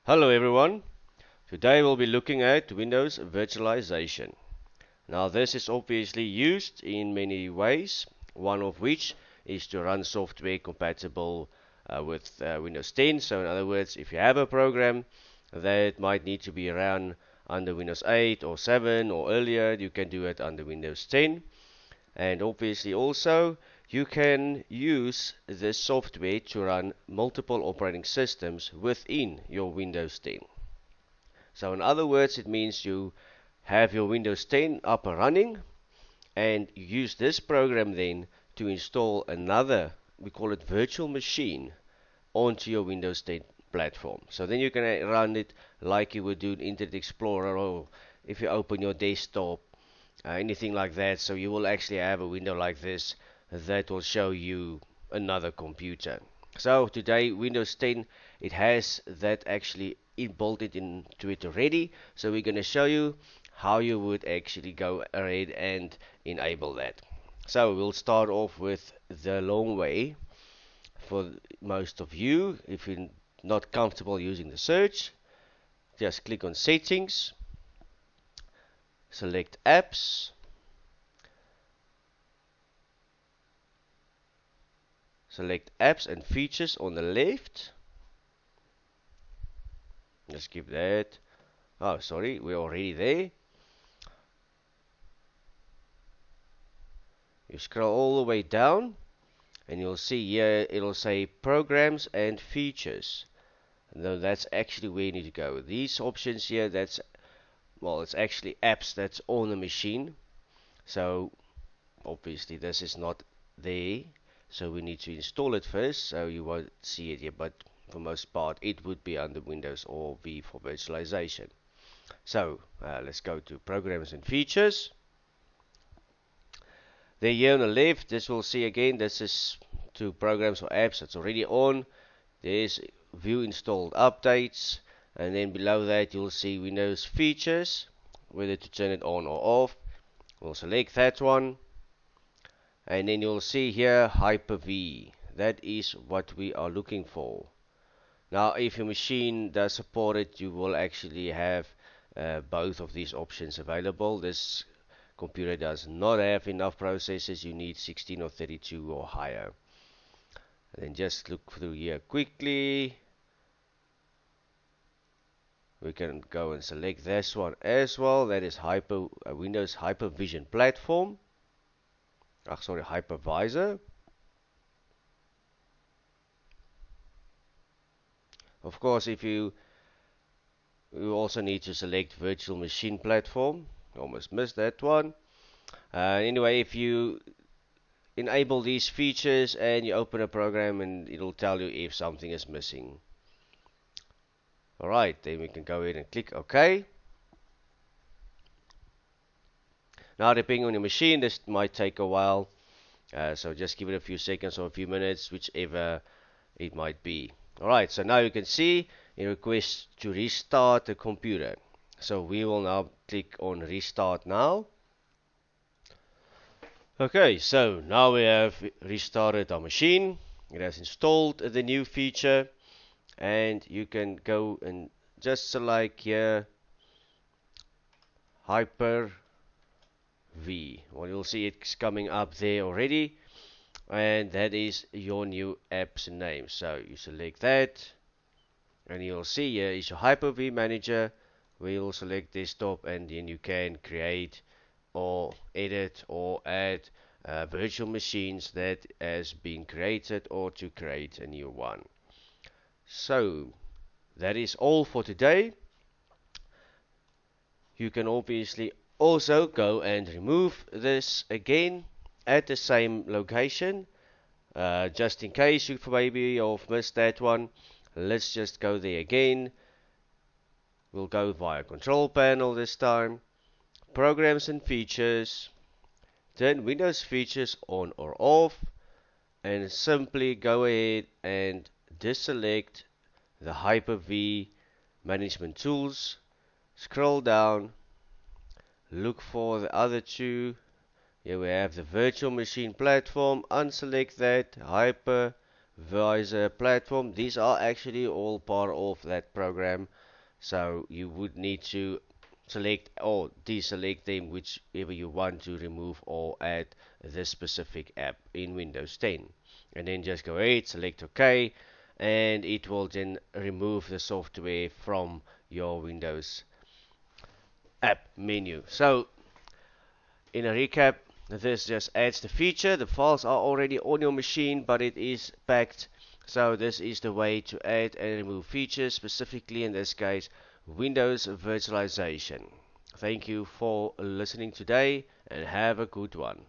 Hello everyone. Today we'll be looking at Windows virtualization. Now this is obviously used in many ways, one of which is to run software compatible with Windows 10. So in other words, if you have a program that might need to be run under Windows 8 or 7 or earlier, you can do it under Windows 10. And obviously also you can use this software to run multiple operating systems within your Windows 10. So in other words, it means you have your Windows 10 up and running, and you use this program then to install another, we call it virtual machine, onto your Windows 10 platform. So then you can run it like you would do in Internet Explorer, or if you open your desktop, anything like that. So you will actually have a window like this that will show you another computer. So today Windows 10, it has that actually bolted into it already. So we're going to show you how you would actually go ahead and enable that. So we'll start off with the long way. For most of you, if you're not comfortable using the search, just click on settings, select apps, select apps and features on the left. Just skip that. Oh, sorry, we're already there. You scroll all the way down and you'll see here it'll say programs and features. No, that's actually where you need to go. These options here, it's actually apps that's on the machine. So obviously this is not there. So we need to install it first. So you won't see it here, but for most part it would be under Windows or V for virtualization. So let's go to programs and features. There here on the left, this will see again, this is to programs or apps that's already on. There's view installed updates, and then below that you'll see Windows features, whether to turn it on or off. We'll select that one, and then you'll see here Hyper-V. That is what we are looking for. Now if your machine does support it, you will actually have both of these options available. This computer does not have enough processors, you need 16 or 32 or higher. And then just look through here quickly. We can go and select this one as well. That is Windows Hyper-Vision Platform. Hypervisor. Of course, if you also need to select Virtual Machine Platform. Almost missed that one. Anyway, if you enable these features and you open a program, and it'll tell you if something is missing. Alright, then we can go ahead and click OK. Now depending on your machine, this might take a while, so just give it a few seconds or a few minutes, whichever it might be. Alright, so now you can see it requests to restart the computer. So we will now click on restart now. Okay, so now we have restarted our machine. It has installed the new feature, and you can go and just select here Hyper-V. Well, you'll see it's coming up there already, and that is your new app's name. So you select that, and you'll see here is your Hyper-V manager. We'll select desktop, and then you can create or edit or add virtual machines that has been created, or to create a new one. So that is all for today. You can obviously also go and remove this again at the same location, just in case you maybe have missed that one. Let's just go there again. We'll go via control panel this time, programs and features, turn Windows features on or off, and simply go ahead and deselect the Hyper-V management tools. Scroll down, look for the other two. Here we have the virtual machine platform. Unselect that, Hyper Visor platform. These are actually all part of that program, so you would need to select or deselect them whichever you want to remove or add this specific app in Windows 10. And then just go ahead, select OK, and it will then remove the software from your Windows app menu. So in a recap, this just adds the feature. The files are already on your machine, but it is packed. So this is the way to add and remove features, specifically in this case, Windows virtualization. Thank you for listening today and have a good one.